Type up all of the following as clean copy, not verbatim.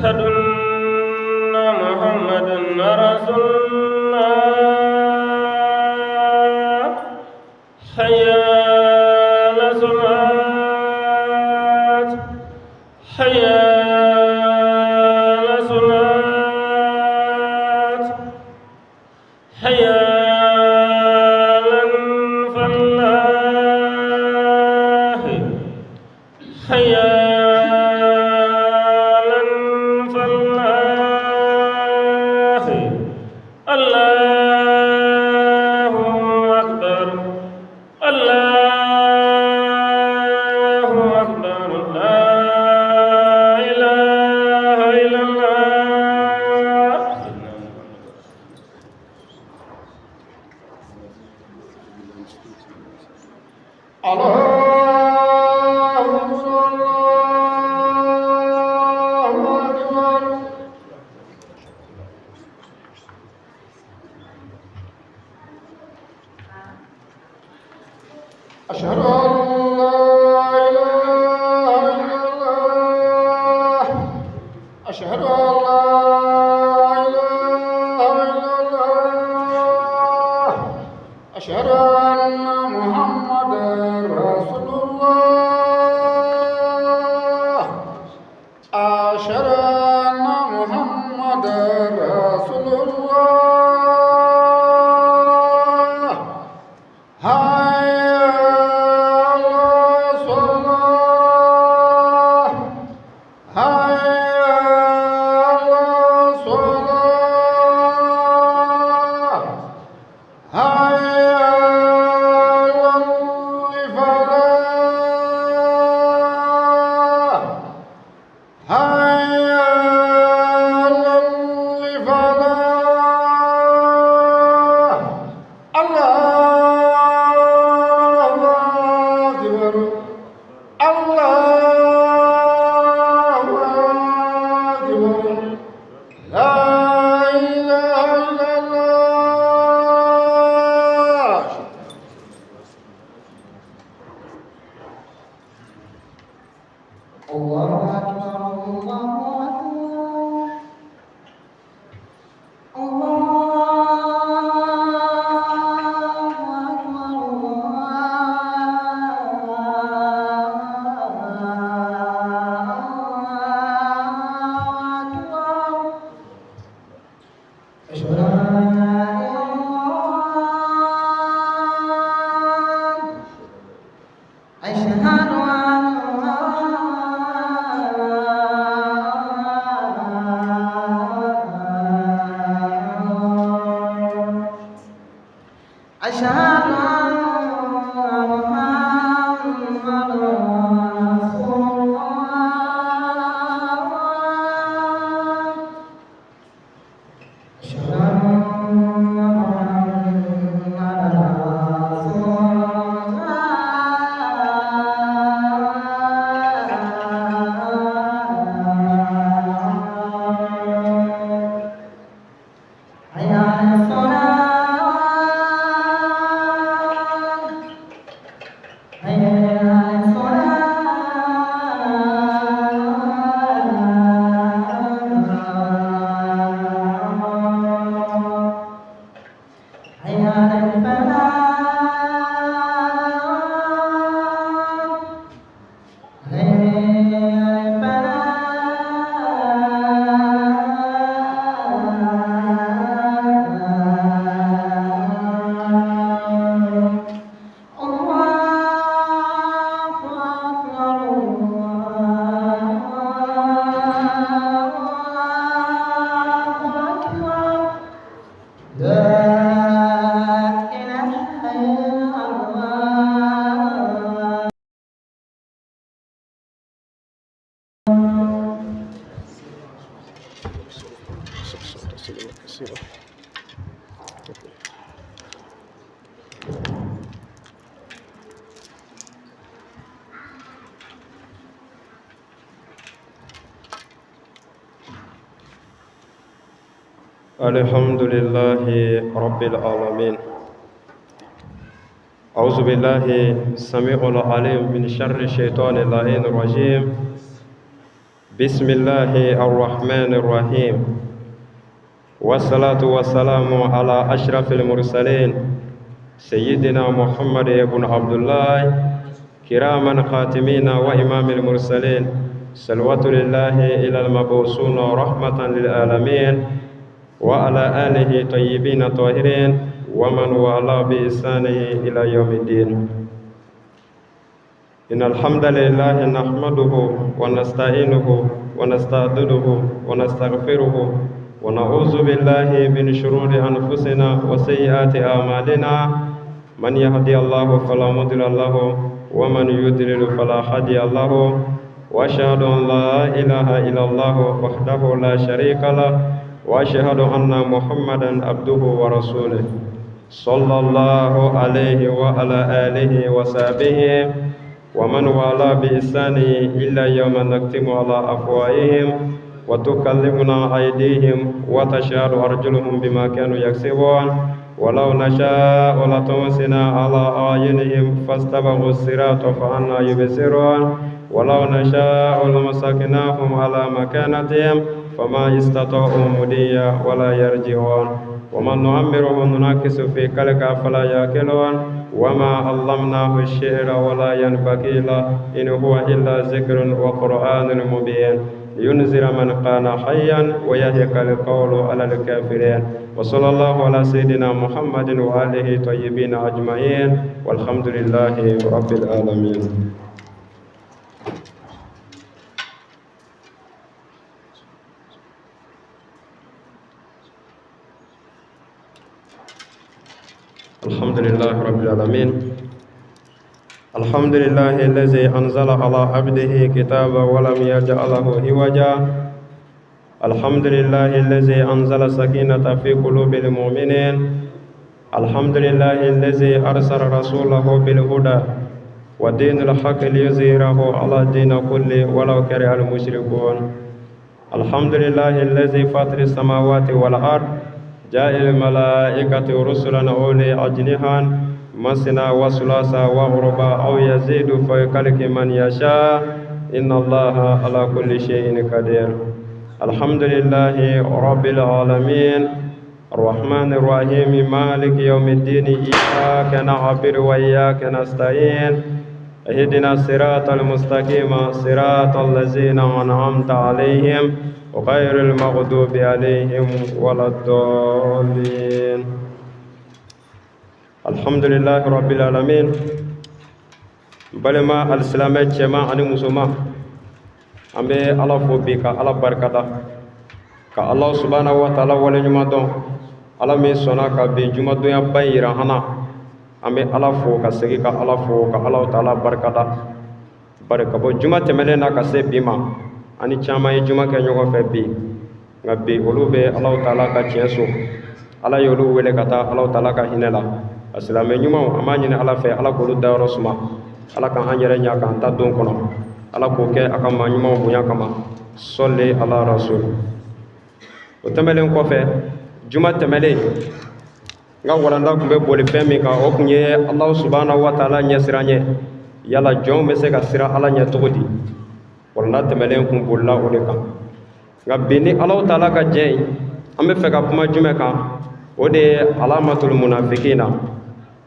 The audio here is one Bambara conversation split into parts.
أشهد أن محمدا رسول الله حي على الصلاة حي على الصلاة حي على الفلاح حي على الفلاح الله أكبر الله أكبر لا إله إلا الله. أشهد أن لا إله إلا الله أشهد أن لا إله إلا الله أشهد أن محمدا رسول الله أشهد أن محمدا رسول الله حي على الصلاة حي على الصلاة حي على الفلاح حي على الفلاح. الله أكبر الله أكبر لا إله إلا الله. الله أكبر الله أكبر أشهد أن لا إله إلا الله أشهد أن أشهد أن محمدا رسول الله أشهد أن محمدا رسول الله. حي على الصلاة حي على الصلاة حي على الفلاح حي على الفلاح. الله أكبر الله أكبر لا إله إلا الله. الحمد لله رب العالمين. أعوذ بالله السميع العليم من شر الشيطان اللعين الرجيم. بسم الله الرحمن الرحيم والصلاة والسلام على أشرف المرسلين سيدنا محمد بن عبد الله كراما خاتمين وإمام المرسلين صلوات الله إلى المبعوثين رحمة للعالمين وعلى آله طيبين طاهرين ومن والاه بإحسانه إلى يوم الدين. إن الحمد لله نحمده ونستعينه ونستعدده ونستغفره ونعوذ بالله من شرور أنفسنا وسيئات أعمالنا من يهدي الله فلا مضل له ومن يضلل فلا هادي له وأشهد أن لا إله إلا الله وحده لا شريك له وأشهد أن محمدا عبده ورسوله صلى الله عليه وعلى آله وصحبه ومن والاه بإحسانه إلا يوم نختم على أفواههم وتكلمنا أيديهم وتشهد أرجلهم بما كانوا يكسبون ولو نشاء لطمسنا على أعينهم فاستبقوا الصراط فأنى يبصرون ولو نشاء لمسكناهم على مكانتهم فما استطاعوا مضيا ولا يرجعون ومن نعمره ننكس في خلق فلا يأكلون وما علمناه الشعر ولا ينبغي له إن هو إلا ذكر وقرآن مبين لينذر من كان حيا ويهلك القول على الكافرين وصلى الله على سيدنا محمد وآله طيبين أجمعين والحمد لله رب العالمين. الحمد لله رب العالمين. الحمد لله الذي أنزل على عبده كتابا ولم يجعل له عوجا. الحمد لله الذي أنزل السكينة في قلوب المؤمنين. الحمد لله الذي أرسل رسوله بالهدى ودين الحق ليظهره على الدين كله ولو كره المشركون. الحمد لله الذي فاطر السماوات والأرض جاء الملائكة رسلا أولي أجنحة مثنى وثلاث ورباع أو يزيد في خلق من يشاء إن الله على كل شيء قدير. الحمد لله رب العالمين الرحمن الرحيم مالك يوم الدين إياك نعبد وإياك نستعين اهدنا الصراط المستقيم صراط الذين أنعمت عليهم وغير المغضوب عليهم ولا الضالين. الحمد لله رب العالمين. بلما الإسلام جماعة المسلمين أمي الله فوبك الله بركة كالله سبحانه وتعالى ولنجمدون الله ميسونا كبيجمدون يبين هنا أمي الله فوك سجيك الله فوك الله تعالى بركة بركة بجمعة تملنا كسب بما ani chama ye juma ke ñogo fe bi nga bi olu be Allah taala ka tienso ala yolu wele kata Allah taala ka hinela aslame ñuma amani ne ala fe ala ko lu dawro suma ala kan anjere nya kan ta don kono ala ko ke akama ñuma bu nya kama solli ala rasul o temelen ko fe juma temele nga walanda ko be boli fe mi ka o kunye Allah subhanahu wa taala nya siranye yala jom be se ka sira ala nya togodi wala temelen kun bolla o de kan nga bini Allah taala ka jey ambe fe ka kuma jume kan o de alamatul munafiqina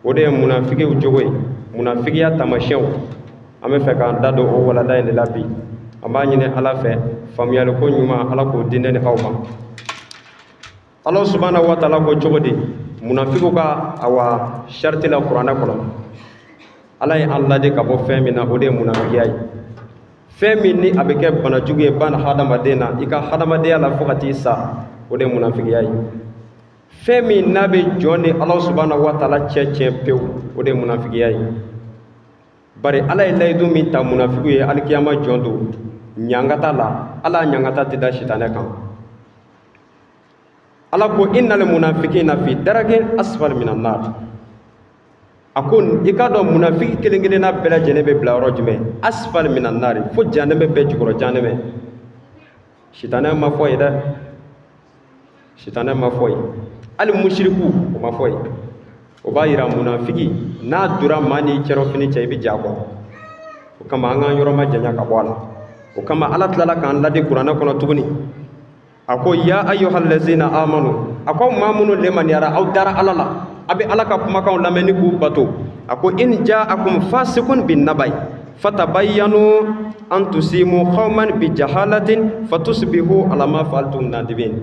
o de munafiki ujogoy munafiqiya tamashew ambe fe ka dado o wala dayne labi amba nyine ala fe famiyal ko nyuma ala ko dinene awma Allah subhanahu wa taala ko jogodi munafiqu ka awa sharti la qur'ana kono ala yi Allah de ka bo femina o de munafiqiyai femi ni abeke bana juge bana hadama dena ika hadama de ala fokati sa o de munafiqiyai femi nabe joni Allah subhanahu wa taala cheche pew o de munafiqiyai bari ala ilay du min ta munafiqu ye alkiyama jondo nyangata la ala nyangata tida shitane kan ala ko innal munafiqina fi daragin asfal minan nar akun ikado munafiki kelengele na bela jenebe bla rojume asfal minan nar fo janebe be jugoro janebe shitane ma foy da shitane ma foy al mushriku o ma foy o bayira munafiki na dura mani cero fini cey bi jago o kama nga yoro ma janya ka bola o kama ala tilala k'an ladi kuranɛ kɔnɔ tuguni a ko ya ayyuhallazina amanu a ko maa minnu lemaniyara aw dara ala la a bɛ ala ka kumakanw lamɛnni k'u bato a ko in ja'akum fasiqun bin nabay fatabayyanu an tusimu qauman bi jahalatin fatusbihu ala ma fa'altum nadibin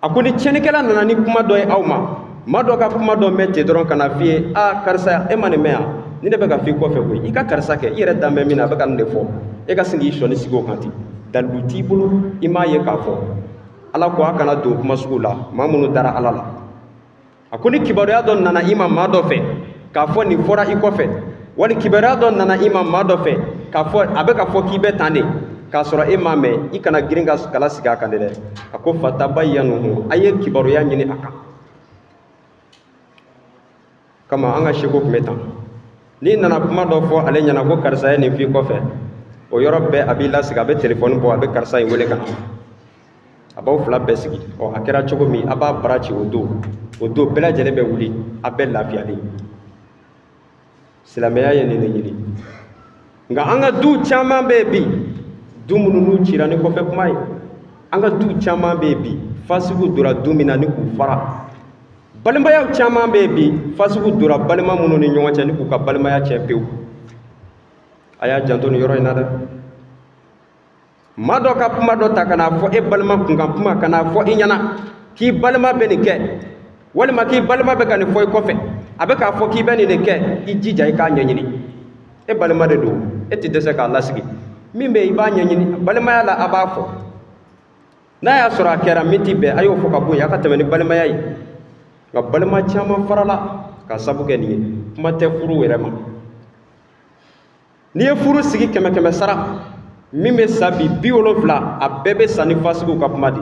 a ko ni cɛnikɛla nana ni kuma dɔ ye aw ma maa dɔ ka kuma dɔ mɛn ten dɔrɔn ka na f'i ye karisa e ma nin mɛn yan ni ne bɛ ka f'i kɔfɛ koyi i ka karisa kɛ i yɛrɛ dan bɛ min na a bɛ ka nin de fɔ e ka sin k'i sɔnni sigi o kan ten dalilu t'i bolo i m'a ye k'a fɔ ala ko a kana don kuma sugu la maa minnu dara ala la a ko ni kibaruya dɔ nana i ma maa dɔ fɛ k'a fɔ nin fɔra i kɔfɛ wali kibaruya dɔ nana i ma maa dɔ fɛ k'a fɔ a bɛ ka fɔ k'i bɛ tan de k'a sɔrɔ e m'a mɛn i kana girin ka kala sigi a kan de dɛ a ko fatabayyanu a ye kibaruya ɲini a kan kama an ka seko tun bɛ tan n'i nana kuma dɔ fɔ ale ɲɛna ko karisa ye nin f'i kɔfɛ o yɔrɔ bɛɛ a b'i lasigi a bɛ telefɔni bɔ a bɛ karisa in wele ka na a b'aw fila bɛɛ sigi a kɛra cogo min a b'a bara ci o don bɛɛ lajɛlen bɛ wuli a bɛɛ lafiyalen silamɛya ye nin de ɲini nka an ka du caman bɛ yen bi du minnu n'u cira ni kɔfɛ kuma ye an ka du caman bɛ yen bi fasigiw donna du min na ni k'u fara balimayaw caman bɛ yen bi fasigiw donna balima minnu ni ɲɔgɔn cɛ ni k'u ka balimaya tiɲɛ pewu a y'a janto nin yɔrɔ in na dɛ maa dɔ ka kuma dɔ ta ka n'a fɔ e balima kunkan kuma ka n'a fɔ i ɲɛna k'i balima bɛ nin kɛ walima k'i balima bɛ ka nin fɔ i kɔfɛ a bɛ k'a fɔ k'i bɛ nin de kɛ i jija i k'a ɲɛɲini e balima de don e tɛ dɛsɛ k'a lasigi min bɛ i b'a ɲɛɲini balimaya la a b'a fɔ n'a y'a sɔrɔ a kɛra min t'i bɛn a y'o fɔ ka bɔ yen a ka tɛmɛ ni balimaya ye nka balima caman farala ka sabu kɛ nin ye kuma tɛ furu yɛrɛ ma n'i ye furu sigi 100 sara min bɛ sa bi 70 a bɛɛ bɛ sa ni fasigiw ka kuma de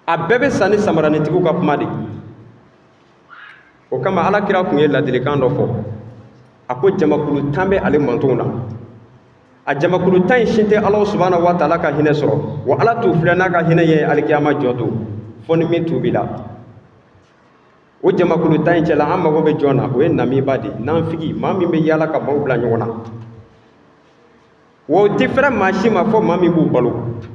a bɛɛ bɛ sa ni samaranitigiw ka kuma de o kama alakira tun ye ladilikan dɔ fɔ a ko jamakulu 10 bɛ ale mantonw na a jamakulu 10 in si tɛ ala subhanahu wa ta'ala ka hinɛ sɔrɔ wa ala t'u filɛ n'a ka hinɛ ye alikiyama jɔ don fo ni min tuubi la o jamakulu 10 in cɛla an mago bɛ jɔn na o ye namiba de nanfigi maa min bɛ yaala ka maaw bila ɲɔgɔn na wa o tɛ fɛrɛ maa si ma fɔ maa min b'u balo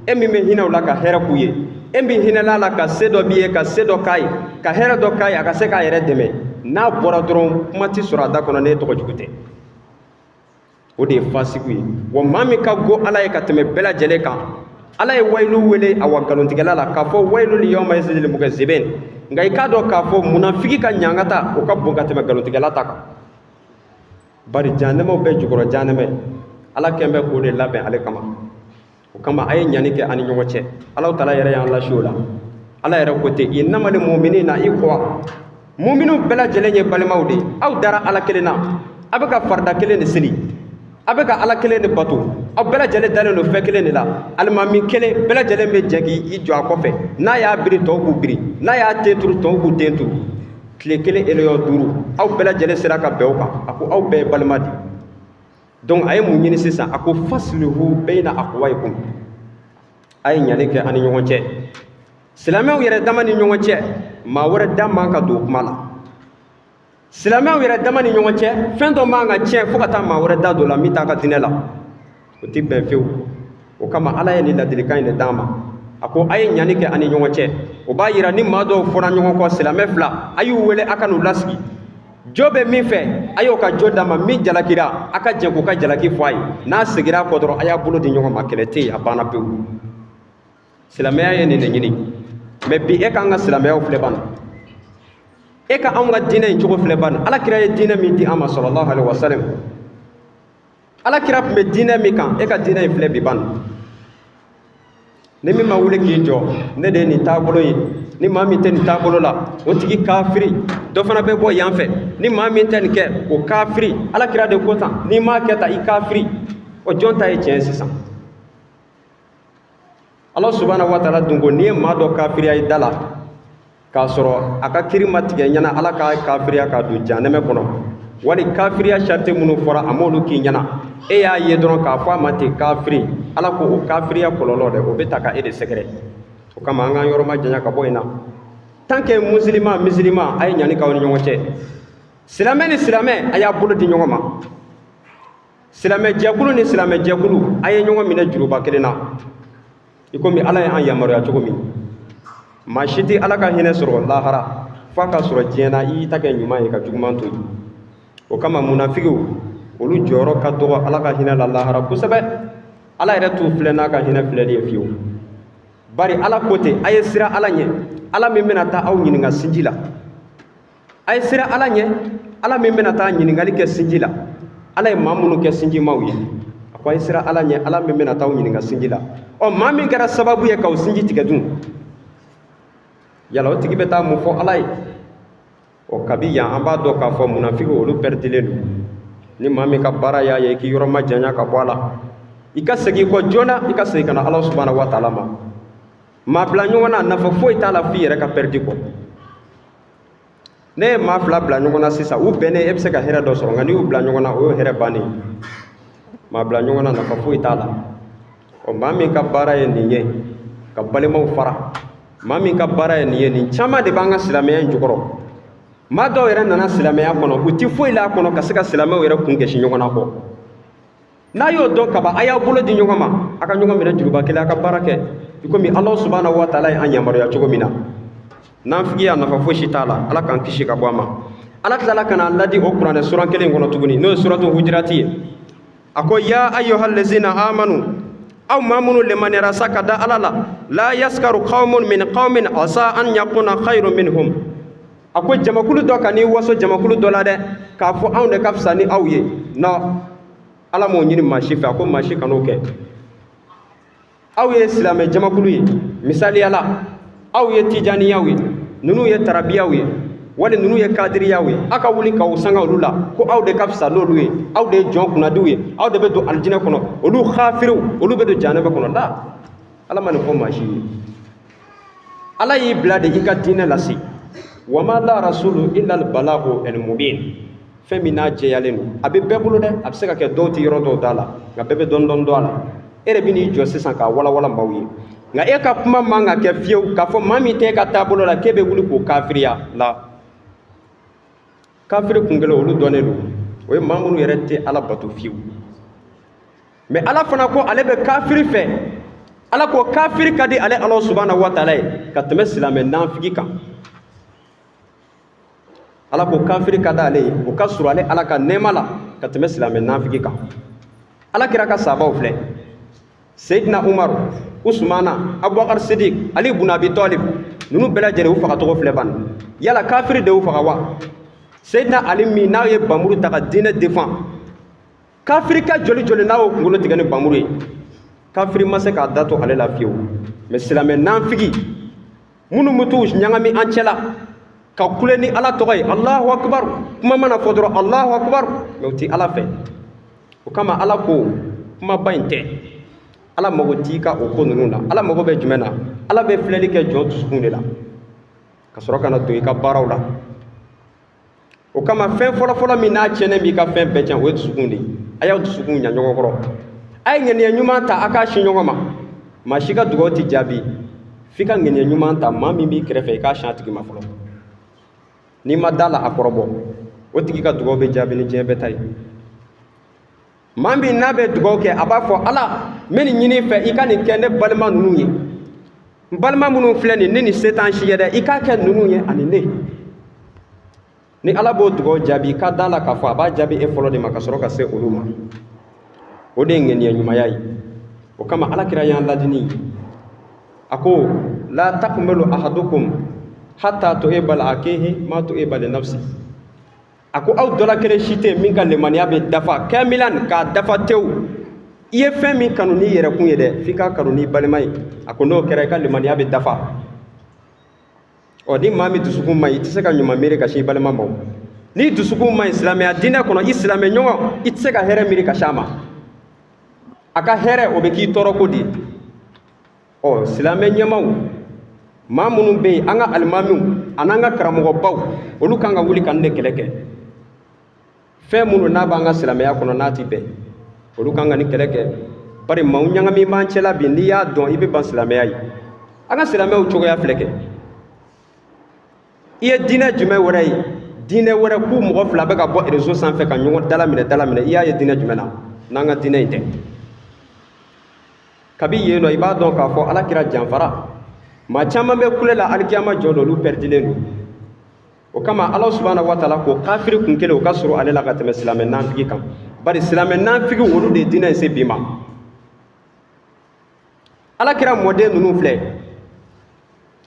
e min bɛ hinɛ o la ka hɛrɛ k'u ye e min hinɛla la ka se dɔ b'i ye ka se dɔ k'a ye ka hɛrɛ dɔ k'a ye a ka se k'a yɛrɛ dɛmɛ n'a bɔra dɔrɔn kuma tɛ sɔrɔ a da kɔnɔ n'e tɔgɔ jugu tɛ o de ye fasigiw ye wa maa min ka go ala ye ka tɛmɛ bɛɛ lajɛlen kan ala ye wayilu wele a wa nkalontigɛla la k'a fɔ wayilu yawma izin lil mukazzibin nka i k'a dɔn k'a fɔ munafigi ka ɲangata o ka bon ka tɛmɛ nkalontigɛla ta kan bari jahanɛmaw bɛ jukɔrɔ jahanɛmɛ ala kɛn bɛ k'o de labɛn ale kama o kama a ye ɲani kɛ ani ɲɔgɔn cɛ ala taala yɛrɛ y'an lasi o la ala yɛrɛ ko ten innamal mu'minina ikhwa mu'minu bɛɛ lajɛlen ye balimaw de aw dara ala kelen na a bɛ ka farida kelen de seli a bɛ ka ala kelen de bato aw bɛɛ lajɛlen dalen don fɛn kelen de la alimami kelen bɛɛ lajɛlen bɛ jɛ k'i jɔ a kɔfɛ n'a y'a biri tɔw b'u biri n'a y'a ten turu tɔw b'u ten turu tile kelen eleyɔ 5 aw bɛɛ lajɛlen sera ka bɛn o kan a ko aw bɛɛ ye balima de donc a ye mun ɲini sisan a ko faslihu bayna akhawaykum a ye ɲani kɛ ani ɲɔgɔn cɛ silamɛw yɛrɛ dama ni ɲɔgɔn cɛ maa wɛrɛ da man ka don kuma la silamɛw yɛrɛ dama ni ɲɔgɔn cɛ fɛn dɔ man ka tiɲɛ fo ka taa maa wɛrɛ da don la min t'a ka diinɛ la o tɛ bɛn fewu o kama ala ye nin ladilikan in de d'an ma a ko a ye ɲani kɛ ani ɲɔgɔn cɛ o b'a yira ni maa dɔw fɔra ɲɔgɔn kɔ silamɛ fila a y'u wele a ka n'u lasigi jo bɛ min fɛ a y'o ka jo d'a ma min jalakira a ka jɛ k'u ka jalaki fɔ a ye n'a segira a kɔ dɔrɔn a y'a bolo di ɲɔgɔn ma kɛlɛ tɛ yen a banna pewu silamɛya ye nin de ɲini mais bi e k'an ka silamɛyaw filɛ ban e ka anw ka diinɛ in cogo filɛ ban alakira ye diinɛ min di an ma sallallahu alaihi wasallam alakira tun bɛ diinɛ min kan e ka diinɛ in filɛ bi ban ni min ma wuli k'i jɔ ne de ye nin taabolo ye ni maa min tɛ nin taabolo la o tigi kafiri dɔ fana bɛ bɔ yan fɛ ni maa min tɛ nin kɛ o kafiri alakira de ko tan n'i m'a kɛ tan i kafiri o jɔn ta ye tiɲɛ sisan ala subhanahu wa ta'ala dun ko n'i ye maa dɔ kafiriya i da la k'a sɔrɔ a ka kiri ma tigɛ ɲɛna ala ka kafiriya k'a don jahanɛmɛ kɔnɔ wali kafiriya sariti minnu fɔra a m'olu k'i ɲɛna e y'a ye dɔrɔn k'a fɔ a ma ten kafiri ala ko o kafiriya kɔlɔlɔ dɛ o bɛ ta ka e de sɛgɛrɛ o kama an k'an yɔrɔ ma janya ka bɔ in na tant que musulman a ye ɲani k'aw ni ɲɔgɔn cɛ silamɛ ni silamɛ a y'a bolo di ɲɔgɔn ma silamɛ jɛkulu ni silamɛ jɛkulu a ye ɲɔgɔn minɛ juruba kelen na i komi ala ye an yamaruya cogo min maa si tɛ ala ka hinɛ sɔrɔ lahara f'a ka sɔrɔ diɲɛ na i y'i ta kɛ ɲuman ye ka juguman to yen o kama munafigiw olu jɔyɔrɔ ka dɔgɔ ala ka hinɛ la lahara kosɛbɛ ala yɛrɛ t'u filɛ n'a ka hinɛ filɛli ye fiyewu bari ala ko ten a ye sira ala ɲɛ ala min bɛna taa aw ɲininka sinji la a ye sira ala ɲɛ ala min bɛna taa ɲininkali kɛ sinji la ala ye maa minnu kɛ sinjimaw ye a ko a ye sira ala ɲɛ ala min bɛna taa aw ɲininka sinji la ɔ maa min kɛra sababu ye k'aw sinji tigɛ dun yala o tigi bɛ taa mun fɔ ala ye o kabi yan an b'a dɔn k'a fɔ munafigiw olu pɛrɛdilen don ni maa min ka baara y'a ye k'i yɔrɔ ma janya ka bɔ a la i ka segin kɔ joona i ka segin ka na ala subhanahu wa taala ma maa bila ɲɔgɔn na nafa foyi t'a la f'i yɛrɛ ka pɛridi kɔ ne ye maa fila bila ɲɔgɔn na sisan u bɛnnen e bɛ se ka hɛrɛ dɔ sɔrɔ nka n'i y'u bila ɲɔgɔn na o ye hɛrɛ bannen maa bila ɲɔgɔn na nafa foyi t'a la ɔ maa min ka baara ye nin ye ka balimaw fara maa min ka baara ye nin ye nin caman de b'an ka silamɛya in jukɔrɔ maa dɔw yɛrɛ nana silamɛya kɔnɔ u ti foyi la a kɔnɔ ka se ka silamɛw yɛrɛ kun gɛsi ɲɔgɔn na kɔ n'a y'o dɔn kaban a y'aw bolo di ɲɔgɔn ma a ka ɲɔgɔn minɛ juruba kelen a ka baara kɛ i komi ala subhanahu wa taala ye an yamaruya cogo min na nafigiya nafa fosi t'a la ala k'an kisi ka bɔ a ma ala tilala ka na ladi o kuranɛ suran kelen kɔnɔ tuguni n'o ye suratu hujurati ye a ko ya ayyuhallazina amanu aw maa minnu lemaniyara sa ka da ala la la yaskaru qawmun min qawmin asa an yakuna khayrun minhum a ko jamakulu dɔ ka n'i waso jamakulu dɔ la dɛ k'a fɔ anw de ka fisa ni aw ye non ala m'o ɲini maa si fɛ a ko maa si kan'o kɛ aw ye silamɛ jamakulu ye misaliyala aw ye tijaniyaw ye ninnu ye tarabiyaw ye wali ninnu ye kadiriyaw ye aw ka wuli k'aw sanga olu la ko aw de ka fisa n'olu ye aw de ye jɔn kunnadiw ye aw de bɛ don alijinɛ kɔnɔ olu khafiriw olu bɛ don jahanɛmɛ kɔnɔ la ala ma nin fɔ maa si ye ala y'i bila de i ka diinɛ lase wa ma la rasulu illa al balaghu al mubin fɛn min n'a jɛyalen don a bɛ bɛɛ bolo dɛ a bɛ se ka kɛ dɔw tɛ yɔrɔ dɔw t'a la nka bɛɛ bɛ dɔɔnin dɔɔnin dɔn a la e de bɛ n'i jɔ sisan k'a walawala maaw ye nka e ka kuma man ka kɛ fiyewu k'a fɔ maa min tɛ e ka taabolo la k'e bɛ wuli k'o kafiriya la kafiri kunkelen olu dɔnnen don o ye maa minnu yɛrɛ tɛ ala bato fiyewu mɛ ala fana ko ale bɛ kafiri fɛ ala ko kafiri ka di ale ala subhanahu wa taala ye ka tɛmɛ silamɛ nafigi kan ala ko kafiri ka di ale ye o ka surun ale ala ka nɛɛma la ka tɛmɛ silamɛ nafigi kan ala kira ka sahabaw filɛ Seydina Umar Usmana Abubakar Sidik Ali ibn Abi Talib ninnu bɛɛ lajɛlen u faga tɔgɔ filɛ ban yala kafiri de y'u faga wa Seydina Ali min n'a ye bamuru ta ka diinɛ défend kafiri ka joli joli n'a y'o kunkolo tigɛ ni bamuru ye kafiri ma se k'a da to ale la fiyewu mɛ silamɛ nafigi minnu bɛ t'u ɲagami an cɛ la ka kule ni ala tɔgɔ ye Allahu akbar kuma mana fɔ dɔrɔn Allahu akbar mɛ u ti ala fɛ o kama ala ko kumaba in tɛ ala mago t'i ka o ko ninnu na ala mago bɛ jumɛn na ala bɛ filɛli kɛ jɔn dusukun de la ka sɔrɔ ka na don i ka baaraw la o kama fɛn fɔlɔfɔlɔ min n'a tiɲɛnen b'i ka fɛn bɛɛ tiɲɛ o ye dusukun de ye a y'aw dusukun ɲa ɲɔgɔn kɔrɔ a ye ŋaniya ɲuman ta a k'a si ɲɔgɔn ma maa si ka dugawu ti jaabi f'i ka ŋaniya ɲuman ta maa min b'i kɛrɛfɛ i k'a siɲɛ a tigi ma fɔlɔ n'i ma da la a kɔrɔbɔ o tigi ka dugawu bɛ jaabi ni diɲɛ bɛɛ ta ye maa min n'a bɛ dugawu kɛ a b'a fɔ ala n bɛ nin ɲini fɛ i ka nin kɛ ne balima ninnu ye n balima minnu filɛ nin ne ni se t'an si ye dɛ i k'a kɛ ninnu ye ani ne ni ala b'o dugawu jaabi k'a da la k'a fɔ a b'a jaabi e fɔlɔ de ma ka sɔrɔ ka se olu ma o de ye ŋaniya ɲumanya ye o kama alakira y'an ladini a ko la takmilu ahadukum hatta tuhibba li akhihi ma tuhibba li nafsi a ko aw dɔ la kelen si tɛ min ka limaniya bɛ dafa kamilan k'a dafa tewu i ye fɛn min kanu n'i yɛrɛkun ye dɛ f'i ka kanu n'i balima ye a ko n'o kɛra i ka limaniya bɛ dafa ɔ ni maa min dusukun ma ɲi i tɛ se ka ɲuman miiri ka sin i balima ma ni dusukun ma ɲi silamɛya diinɛ kɔnɔ i silamɛ ɲɔgɔn i tɛ se ka hɛrɛ miiri ka sin a ma a ka hɛrɛ o bɛ k'i tɔɔrɔ ko di ɔ silamɛ ɲɛmaw maa minnu bɛ yen an ka alimamiw an'an ka karamɔgɔbaw olu kan ka wuli ka nin de kɛlɛ kɛ fɛn minnu n'a b'an ka silamɛya kɔnɔ n'a ti bɛn olu kan ka nin kɛlɛ kɛ bari maaw ɲagami b'an cɛla bi n'i y'a dɔn i bɛ ban silamɛya ye an ka silamɛw cogoya filɛ kɛ i ye diinɛ jumɛn wɛrɛ ye diinɛ wɛrɛ k'u mɔgɔ fila bɛ ka bɔ réseau sanfɛ ka ɲɔgɔn dalaminɛ i y'a ye diinɛ jumɛn na n'an ka diinɛ in tɛ kabi yen nɔ i b'a dɔn k'a fɔ alakira janfara maa caman bɛ kule la alikiyama jɔ dɔ olu pɛridilen don o kama ala subhanahu wa taala ko kafiri kun kelen o ka sɔrɔ ale la ka tɛmɛ silamɛ naafigi kan bari silamɛ naafigi olu de ye diinɛ in se bi ma alakira mɔden ninnu filɛ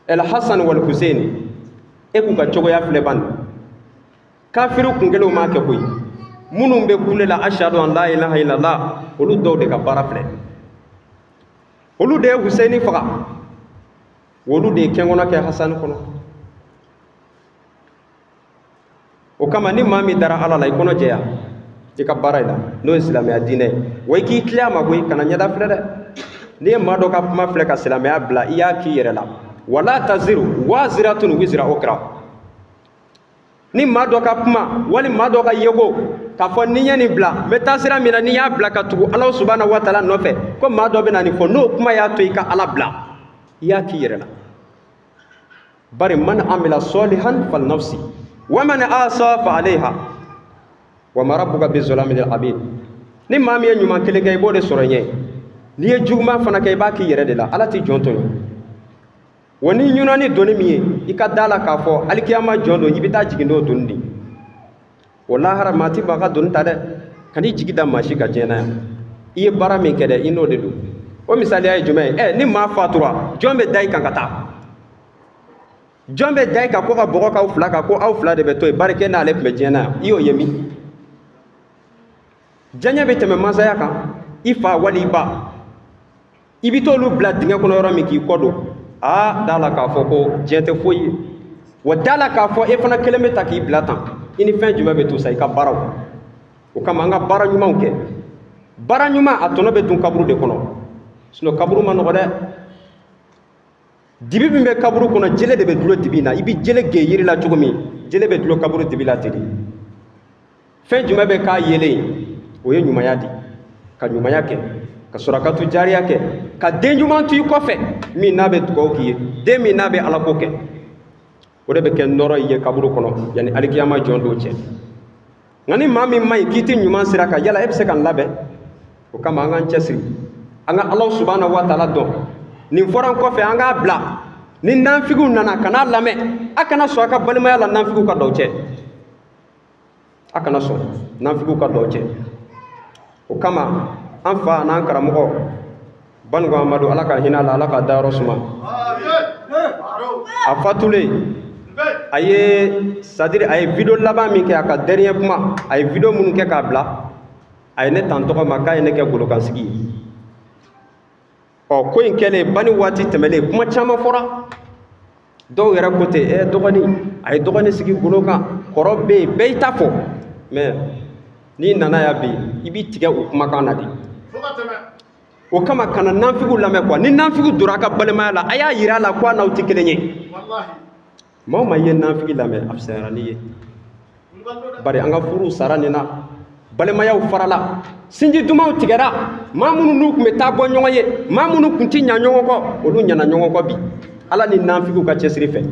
el hasan wal husein e k'u ka cogoya filɛ ban kafiri kun kelenw m'a kɛ koyi minnu bɛ kule la ashhadu an la ilaha illallah olu dɔw de ka baara filɛ olu de ye huseini faga olu de ye kɛnkɔnɔ kɛ hasan kɔnɔ o kama ni maa min dara ala la i kɔnɔ jɛya i ka baara la n'o ye silamɛya diinɛ ye wa i k'i tilen a ma koyi kana ɲɛda filɛ dɛ n'i ye maa dɔ ka kuma filɛ ka silamɛya bila i y'a k'i yɛrɛ la wala taziru waziratun wizra ukra ni maa dɔ ka kuma wali maa dɔ ka yego k'a fɔ ni n ye nin bila n bɛ taa sira min na n'i y'a bila ka tugu ala subhanahu wa taala nɔfɛ ko maa dɔ bɛ na nin fɔ n'o kuma y'a to i ka ala bila i y'a k'i yɛrɛ la bari man amila salihan fal nafsi wa man asa fa alayha wa ma rabbuka bizalamin lil abid ni maa min ye ɲuman kelen kɛ i b'o de sɔrɔ ɲɛ n'i ye juguman fana kɛ i b'a k'i yɛrɛ de la ala t'i jɔn tɔɲɔ wa ni ɲuna ni doni min ye i ka da la k'a fɔ alikiyama jɔn don i bɛ taa jigin n'o doni de o lahara maa ti ban ka doni ta dɛ ka n'i jigi da maa si ka diɲɛ na yan i ye baara min kɛ dɛ i n'o de don o misaliya ye jumɛn ye ni maa fatura jɔn bɛ da i kan ka taa jɔn bɛ da i kan ko ka bɔgɔ k'aw fila kan ko aw fila de bɛ to yen bari k'e n'ale tun bɛ diɲɛ na yan i y'o ye min diɲɛ bɛ tɛmɛ mansaya kan i fa wali i ba i bɛ t'olu bila dingɛ kɔnɔ yɔrɔ min k'i kɔ don da la k'a fɔ ko diɲɛ tɛ foyi ye wa da la k'a fɔ e fana kelen bɛ ta k'i bila tan i ni fɛn jumɛn bɛ to sa i ka baaraw o kama an ka baara ɲumanw kɛ baara ɲuman a tɔnɔ bɛ dun kaburu de kɔnɔ sinon kaburu ma nɔgɔ dɛ dibi min bɛ kaburu kɔnɔ jele de bɛ dulon dibi in na i bɛ jele gɛn yiri la cogo min jele bɛ dulon kaburu dibi la ten de fɛn jumɛn bɛ k'a yelen o ye ɲumanya di ka ɲumanya kɛ ka surakatu jariya kɛ ka den ɲuman to i kɔfɛ min n'a bɛ dugawu k'i ye den min n'a bɛ alako kɛ o de bɛ kɛ nɔrɔ i ye kaburu kɔnɔ yanni alikiyama jɔn don cɛ nka ni maa min ma ɲi k'i tɛ ɲuman sira kan yala e bɛ se ka n labɛn o kama an k'an cɛsiri an ka ala subhanahu wa taala dɔn nin fɔra kɔfɛ an k'a bila ni nafigiw nana kana lamɛn a kana sɔn a ka balimaya la nafigiw ka dɔw cɛ a kana sɔn nafigiw ka dɔw cɛ o kama an fa n'an karamɔgɔ Bango Amadu ala ka hinɛ la ala ka dayɔrɔ suma a fatulen a ye sadiri a ye video laban min kɛ a ka dernier kuma a ye video minnu kɛ k'a bila a ye ne tan tɔgɔ ma k'a ye ne kɛ golokansigi ye ko in kɛlen bani waati tɛmɛlen kuma caman fɔra dɔw yɛrɛ ko ten dɔgɔnin a ye dɔgɔnin sigi golo kan kɔrɔ bɛ yen bɛɛ y'i ta fɔ mais n'i nana yan bi i b'i tigɛ o kumakan na de o kama kana nafigiw lamɛn quoi ni nafigiw donna a ka balimaya la a y'a yira a la ko a n'aw tɛ kelen ye maa o maa i ye nafigi lamɛn a fisayara n'i ye bari an ka furuw sara nin na balimayaw farala sinji dumanw tigɛra maa minnu n'u tun bɛ taa bɔ ɲɔgɔn ye maa minnu tun tɛ ɲa ɲɔgɔn kɔ olu ɲana ɲɔgɔn kɔ bi ala ni nafigiw ka cɛsiri fɛ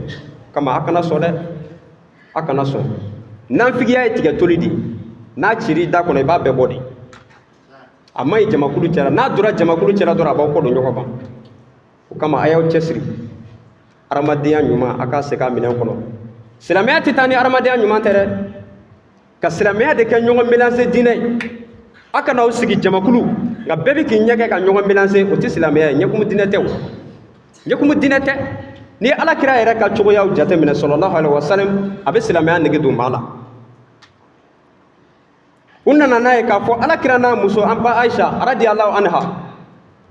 kama a kana sɔn dɛ a kana sɔn nafigiya ye tigɛ toli de n'a ciri i da kɔnɔ i b'a bɛɛ bɔ de a ma ɲi jamakulu cɛla n'a donna jamakulu cɛla dɔrɔn a b'aw kɔ don ɲɔgɔn ma o kama a y'aw cɛsiri adamadenya ɲuman a k'a segin a minɛn kɔnɔ silamɛya tɛ taa ni adamadenya ɲuman tɛ dɛ ka silamɛya de kɛ ɲɔgɔn mélange diinɛ ye a kana aw sigi jamakulu nka bɛɛ bɛ k'i ɲɛ kɛ ka ɲɔgɔn mélange o tɛ silamɛya ye ɲɛkumu diinɛ tɛ o ɲɛkumu diinɛ tɛ ni alakira yɛrɛ ka cogoyaw jateminɛ sallallahu alaihi wasallam a bɛ silamɛya nege don maa la u nana n'a ye k'a fɔ alakira n'a muso an ba Aisha radiyallahu anha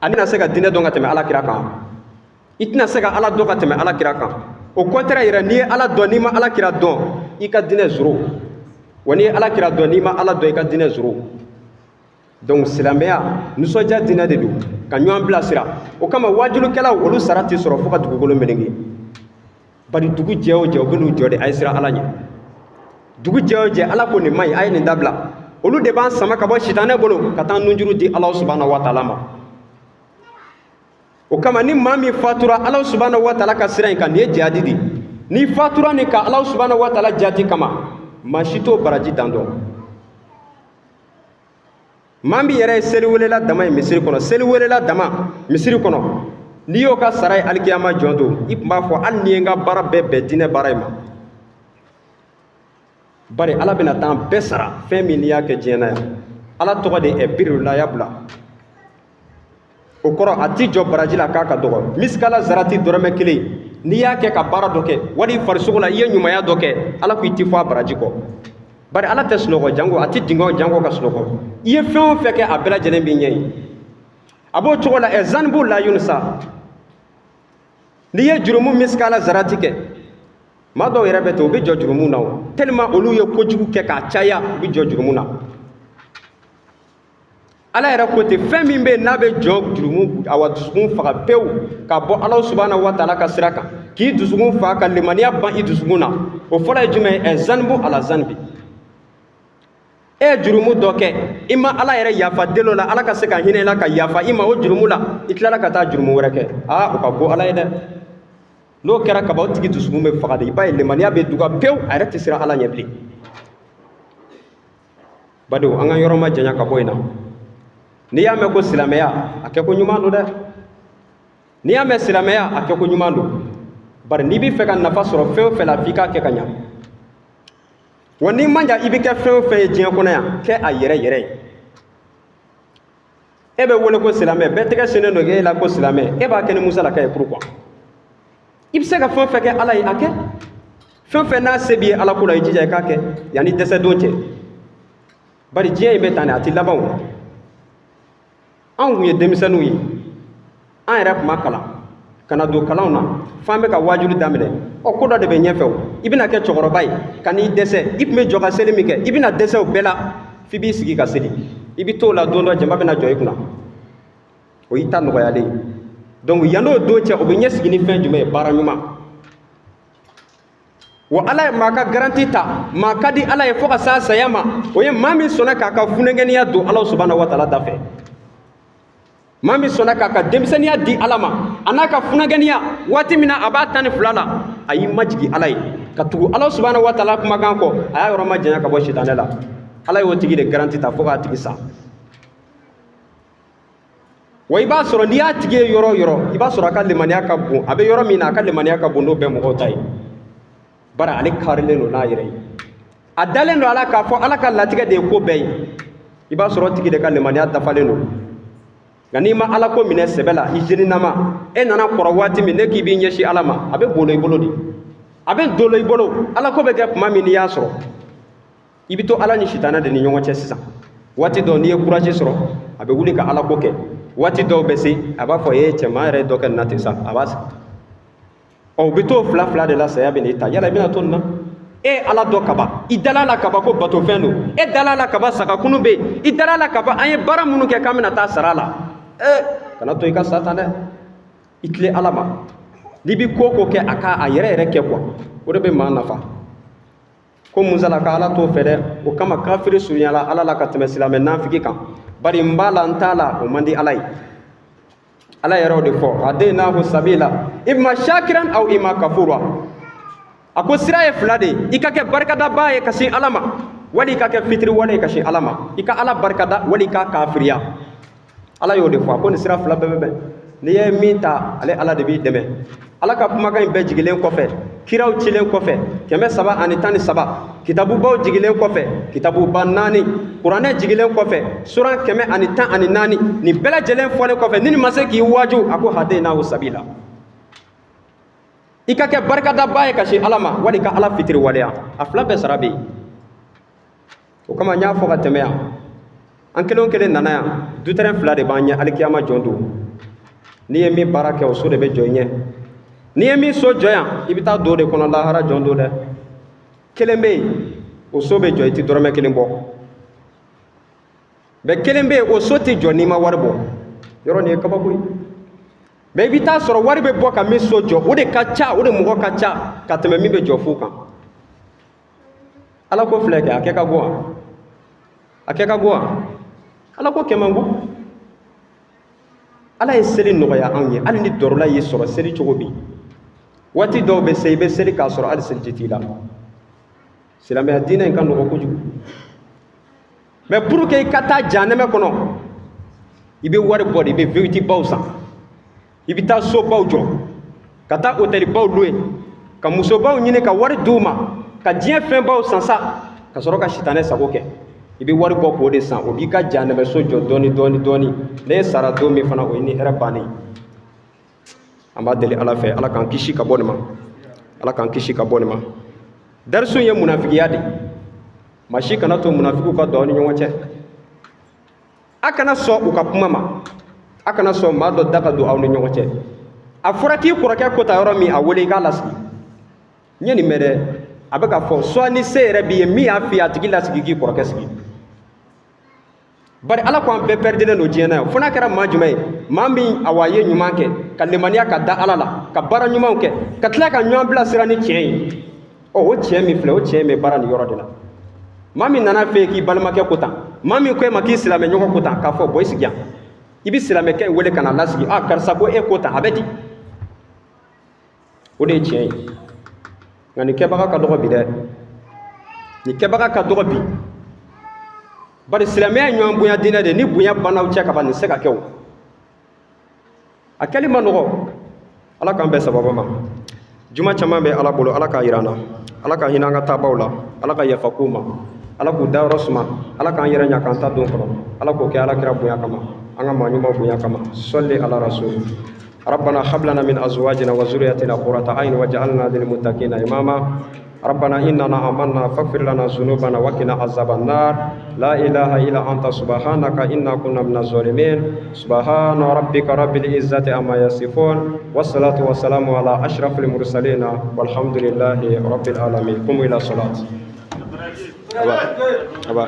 a tɛna se ka diinɛ dɔn ka tɛmɛ alakira kan i tɛna se ka ala dɔn ka tɛmɛ alakira kan o contraire yɛrɛ n'i ye ala dɔn n'i ma alakira dɔn i ka diinɛ zéro wa n'i ye alakira dɔn n'i ma ala dɔn i ka diinɛ zéro donc silamɛya nisɔndiya diinɛ de don ka ɲɔgɔn bilasira o kama wajulukɛlaw olu sara tɛ sɔrɔ fo ka dugukolo meleke bari dugu jɛ o jɛ u bɛ n'u jɔ de a ye siran ala ɲɛ dugu jɛ o jɛ ala ko nin man ɲi a ye nin dabila olu de b'an sama ka bɔ sitanɛ bolo ka taa nunjuru di ala subhanahu wa taala ma o kama ni maa min fatura ala subhanahu wa taala ka sira in kan nin ye jihadi de ni fatura nin ka ala subhanahu wa taala jati kama maa si t'o baraji dan dɔn maa min yɛrɛ ye seli welela dama ye misiri kɔnɔ seli welela dama misiri kɔnɔ n'i y'o ka sara ye alikiyama jɔn don i tun b'a fɔ hali n'i ye n ka baara bɛɛ bɛn diinɛ baara in ma bari ala bɛna taa an bɛɛ sara fɛn min n'i y'a kɛ diɲɛ na yan ala tɔgɔ de est birru la y'a bila o kɔrɔ a ti jɔ baraji la k'a ka dɔgɔ misikala zarati dɔrɔmɛ kelen n'i y'a kɛ ka baara dɔ kɛ wali i farisogo la i ye ɲumanya dɔ kɛ ala ko i ti fɔ a baraji kɔ bari ala tɛ sunɔgɔ jango a ti dingɛ jango ka sunɔgɔ i ye fɛn o fɛn kɛ a bɛɛ lajɛlen b'i ɲɛ ye a b'o cogo la zanbu la yunsa n'i ye jurumu misikala zarati kɛ maa dɔw yɛrɛ bɛ ten u bɛ jɔ jurumu na o tellement olu ye kojugu kɛ k'a caya u bɛ jɔ jurumu na ala yɛrɛ ko ten fɛn min bɛ yen n'a bɛ jɔ jurumu awa dusukun faga pewu ka bɔ ala subahana wa taala ka sira kan k'i dusukun faga ka limaniya ban i dusukun na o fɔlɔ ye jumɛn ye zanbu ala zanbi e ye jurumu dɔ kɛ i ma ala yɛrɛ yafa delo la ala ka se ka hinɛ i la ka yafa i ma o jurumu la i tilala ka taa jurumu wɛrɛ kɛ o ka go ala ye dɛ n'o kɛra kaba o tigi dusukun bɛ faga de i b'a ye limaniya bɛ duga pewu a yɛrɛ tɛ siran ala ɲɛ bilen badenw an ka yɔrɔ ma janya ka bɔ in na n'i y'a mɛn ko silamɛya a kɛ ko ɲuman don dɛ n'i y'a mɛn silamɛya a kɛ ko ɲuman don bari n'i bɛ fɛ ka nafa sɔrɔ fɛn o fɛn la f'i k'a kɛ ka ɲa wa n'i man jan i bɛ kɛ fɛn o fɛn ye diɲɛ kɔnɔ yan kɛ a yɛrɛ yɛrɛ ye e bɛ wele ko silamɛ bɛɛ tɛgɛ sennen don e la ko silamɛ e b'a kɛ ni musa la kɛ ye pourquoi i bɛ se ka fɛn o fɛn kɛ ala ye a kɛ fɛn o fɛn n'a se b'i ye ala ko la i jija i k'a kɛ yanni dɛsɛ don cɛ bari diɲɛ in bɛ tan de a tɛ laban o anw tun ye denmisɛnninw ye an yɛrɛ tun ma kalan ka na don kalanw na f'an bɛ ka wajibi daminɛ ko dɔ de bɛ ɲɛfɛ o i bɛna kɛ cɛkɔrɔba ye ka n'i dɛsɛ i tun bɛ jɔ ka seli min kɛ i bɛna dɛsɛ o bɛɛ la f'i b'i sigi ka seli i bɛ t'o la don dɔ jama bɛna jɔ i kunna o y'i ta nɔgɔyalen ye donc yann'o don cɛ o bɛ ɲɛsigi ni fɛn jumɛn ye baara ɲuman wa ala ye maa ka garanti ta maa ka di ala ye fo ka s'a saya ma o ye maa min sɔnna k'a ka funɛgɛniya don ala subahana wa taala da fɛ maa min sɔnna k'a ka denmisɛnniya di ala ma a n'a ka funagɛniya waati min na a b'a 12 la a y'i majigi ala ye ka tugu ala subahana wa taala kumakan kɔ a y'a yɔrɔ ma janya ka bɔ sitanɛ la ala y'o tigi de garanti ta fo k'a tigi sa wa i b'a sɔrɔ n'i y'a tigi ye yɔrɔ o yɔrɔ i b'a sɔrɔ a ka limaniya ka bon a bɛ yɔrɔ min na a ka limaniya ka bon n'o bɛɛ mɔgɔw ta ye bari ale karilen don n'a yɛrɛ ye a dalen don ala k'a fɔ ala ka latigɛ de ye ko bɛɛ ye i b'a sɔrɔ tigi de ka limaniya dafalen don nka n'i ma ala ko minɛ sɛbɛ la i jeninama e nana kɔrɔ waati min ne k'i b'i ɲɛsin ala ma a bɛ bolo i bolo de a bɛ dolo i bolo ala ko bɛ kɛ tuma min n'i y'a sɔrɔ i bɛ to ala ni sitanɛ de ni ɲɔgɔn cɛ sisan waati dɔw n'i ye courage sɔrɔ a bɛ wuli ka ala ko kɛ waati dɔw bɛ se a b'a fɔ cɛman yɛrɛ ye dɔ kɛ nin na ten sa a b'a sa u bɛ t'o fila fila de la saya bɛ n'i ta yala i bɛna to nin na e ala dɔ kaba i dala la kaba ko batofɛn don e dala la kaba sagakunu bɛ yen i dala la kaba an ye baara minnu kɛ k'an bɛna taa sara la kana to i ka sa tan dɛ i tile ala ma n'i bɛ ko o ko kɛ a ka a yɛrɛ yɛrɛ kɛ quoi o de bɛ maa nafa ko musala ka ala t'o fɛ dɛ o kama kafiri surunyala ala la ka tɛmɛ silamɛ nafiki kan bari n b'a la n t'a la o man di ala ye ala yɛrɛ o de fɔ hadaynahu sabila imma shakiran aw imma kafura a ko sira ye fila de ye i ka kɛ barikadaba ye ka sin ala ma wali i ka kɛ fitiri wale ye ka sin ala ma i ka ala barikada wali i ka kafiriya ala y'o de fɔ a ko nin sira fila bɛɛ bɛ bɛn n'i ye min ta ale ala de b'i dɛmɛ ala ka kumakan in bɛɛ jigilen kɔfɛ kiraw cilen kɔfɛ 313 kitabubaw jigilen kɔfɛ kitabuba 4 kuranɛ jigilen kɔfɛ sura 114 nin bɛɛ lajɛlen fɔlen kɔfɛ ni nin ma se k'i waaju a ko hadaynahu sabila i ka kɛ barikadaba ye ka sin ala ma wali ka ala fitiri waleya a fila bɛɛ sara bɛ yen o kama n y'a fɔ ka tɛmɛ yan an kelen o kelen nana yan dutɛrɛn fila de b'an ɲɛ alikiyama jɔn don n'i ye min baara kɛ o so de bɛ jɔ i ɲɛ n'i ye min so jɔ yan i bɛ taa don de kɔnɔ lahara jɔn don dɛ kelen bɛ yen o so bɛ jɔ i tɛ dɔrɔmɛ kelen bɔ mɛ kelen bɛ yen o so tɛ jɔ n'i ma wari bɔ yɔrɔ nin ye kabako ye mɛ i bɛ taa sɔrɔ wari bɛ bɔ ka min so jɔ o de ka ca o de mɔgɔ ka ca ka tɛmɛ min bɛ jɔ fu kan ala ko filɛ kɛ a kɛ ka go wa a kɛ ka go wa ala ko kɛ man go ala ye seli nɔgɔya anw ye hali ni dɔrɔla y'i sɔrɔ seli cogo bi waati dɔw bɛ se i bɛ seli k'a sɔrɔ hali seliji t'i la silamɛya diinɛ in ka nɔgɔ kojugu mais pour que ka taa janɛmɛ kɔnɔ i bɛ wari bɔ de, i bɛ vérité baw san, i bɛ taa so baw jɔ, ka taa hôtel baw louer, ka muso baw ɲini ka wari d'u ma, ka diɲɛ fɛn baw san sa, ka sɔrɔ ka sitanɛ sago kɛ. I bɛ wari bɔ k'o de san, o b'i ka janɛmɛ so jɔ dɔɔni dɔɔni dɔɔni. Ne sara don min fana o ye ni hɛrɛ bannen. An b'a deli Ala fɛ, Ala k'an kisi ka bɔ nin ma, Ala k'an kisi ka bɔ nin ma. Darisu ye munafigiya de. Maa si kana to munafigiw ka don aw ni ɲɔgɔn cɛ. A kana sɔn u ka kuma ma, a kana sɔn maa dɔ da ka don aw ni ɲɔgɔn cɛ. A fɔra k'i kɔrɔkɛ kota yɔrɔ min, a wele i k'a lasigi. N ye nin mɛn dɛ, a bɛ ka fɔ soit ni se yɛrɛ b'i ye min y'a f'i ye a tigi lasigi k'i kɔrɔkɛ sigi. Bari Ala ko an bɛɛ pɛridilen don diɲɛ na yan, fo n'a kɛra maa jumɛn ye, maa min a ye ɲuman kɛ, ka limaniya ka da Ala la, ka baara ɲumanw kɛ, ka tila ka ɲɔgɔn bilasira ni tiɲɛ ye. O tiɲɛ min filɛ, o tiɲɛ in bɛ baara nin yɔrɔ de la. Maa min nana f'e ye k'i balimakɛ ko tan, maa min ko e ma k'i silamɛ ɲɔgɔn ko tan, k'a fɔ bɔ i sigi yan. I bɛ silamɛkɛ in wele ka na lasigi, karisa ko e ko tan, a bɛ di. O de ye tiɲɛ ye. Nka nin kɛbaga ka dɔgɔ bi dɛ. Nin kɛbaga ka dɔgɔ bi. Bari silamɛya ye ɲɔgɔn bonya diinɛ de, ni bonya banna aw cɛ ka ban, nin tɛ se ka kɛ o. A kɛli ma nɔgɔ. Ala k'an bɛn sababa ma. Juma caman bɛ Ala bolo, Ala k'a jira an na. Ala ka hinɛ an ka taabaw la, Ala ka yafa k'u ma, Ala k'u dayɔrɔ suma, Ala k'an yɛrɛ ɲa k'an ta don kɔnɔ, Ala k'o kɛ Alakira bonya kama, an ka maa ɲumanw bonya kama. Salli ala rasul. ربنا هب لنا من ازواجنا وذرياتنا قرة اعين واجعلنا للمتقين اماما. ربنا اننا آمنا فاغفر لنا ذنوبنا وقنا عذاب النار. لا اله الا انت سبحانك انا كنا من الظالمين. سبحان ربك رب العزة عما يصفون والصلاة والسلام على اشرف المرسلين والحمد لله رب العالمين. قوموا الى الصلاة. أبا.